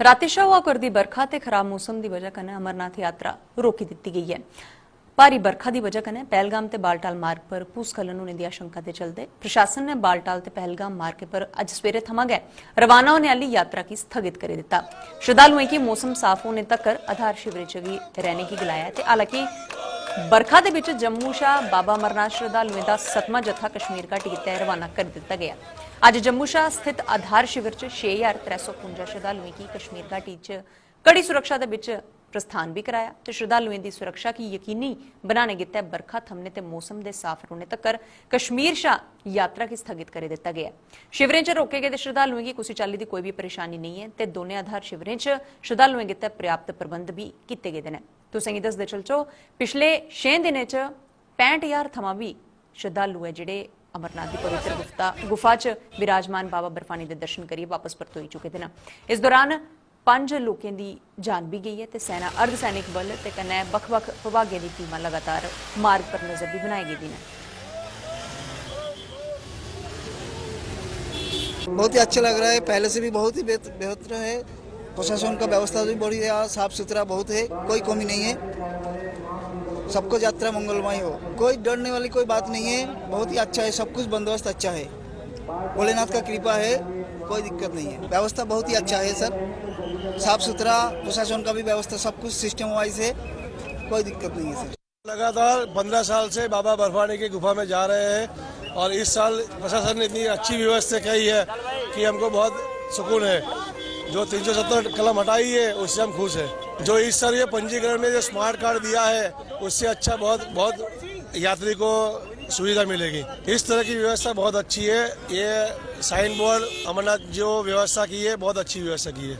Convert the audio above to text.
रातिशा हुआ करदी बरखा ते खराब मौसम की वजह कन्नै अमरनाथ यात्रा रोकी दी गई है। भारी बरखा की वजह कन्नै पहलगाम ते बालटाल मार्ग पर भूस्खलन होने की आशंका के चलते प्रशासन ने बालटाल ते पहलगाम मार्ग पर अज सवेरे थमां गै रवाना होने वाली यात्रा की स्थगित कर दिता। श्रद्धालुओं की मौसम साफ होने तक आधार शिविर च भी रहने की गलाया है। हालांकि बरखा दे विच जम्मू शाह बाबा अमरनाथ श्रद्धालुओं का 7वां जत्था कश्मीर घाटी गित्तै रवाना कर दिता गया। अज जम्मू शाह स्थित आधार शिविर च 6355 श्रद्धालुओं की कश्मीर घाटी च कड़ी सुरक्षा दे विच प्रस्थान भी कराया ते श्रद्धालुओं की सुरक्षा की यकीनी बनाने गित्तै बरखा थमने ते मौसम के साफ होने तक कश्मीर शाह यात्रा की स्थगित कर दिता गया। शिविरें च रोके गेदे श्रद्धालुओं की किसी चाल्ली की कोई भी परेशानी नहीं है ते दोने आधार शिविरें च श्रद्धालुओं गित्तै पर्याप्त प्रबंध भी किए गेदे ने। तुसें गी दसदे चलचो पिछले 6 दिनें च 65,000 थमां भी श्रद्धालु है जिहड़े अमरनाथ की पवित्र गुफा च विराजमान बाबा बर्फानी के दर्शन करिए वापस परतोई चुके हैं। इस दौरान 5 लोगों की जान भी गई है ते सेना अर्धसैनिक बल ते कन्नै बक्ख-बक्ख विभागों की टीमां लगातार मार्ग पर नजर भी बनाई गई हैं। बहुत ही अच्छा लग रहा है, पहले से भी बहुत ही बेहतर है। प्रशासन का व्यवस्था भी बड़ी है, साफ सुथरा बहुत है, कोई कमी नहीं है। सबको यात्रा मंगलमय हो, कोई डरने वाली कोई बात नहीं है। बहुत ही अच्छा है, सब कुछ बंदोबस्त अच्छा है, भोलेनाथ का कृपा है, कोई दिक्कत नहीं है। व्यवस्था बहुत ही अच्छा है सर, साफ सुथरा, प्रशासन का भी व्यवस्था सब कुछ सिस्टम वाइज है, कोई दिक्कत नहीं है सर। लगातार 15 साल से बाबा बर्फानी की गुफा में जा रहे हैं और इस साल प्रशासन ने इतनी अच्छी व्यवस्था की है कि हमको बहुत सुकून है। जो 370 कलम हटाई है उससे हम खुश हैं। जो इस साल ये पंजीकरण में जो स्मार्ट कार्ड दिया है उससे अच्छा बहुत यात्री को सुविधा मिलेगी। इस तरह की व्यवस्था बहुत अच्छी है। ये साइन बोर्ड अमरनाथ जो व्यवस्था की है बहुत अच्छी व्यवस्था की है।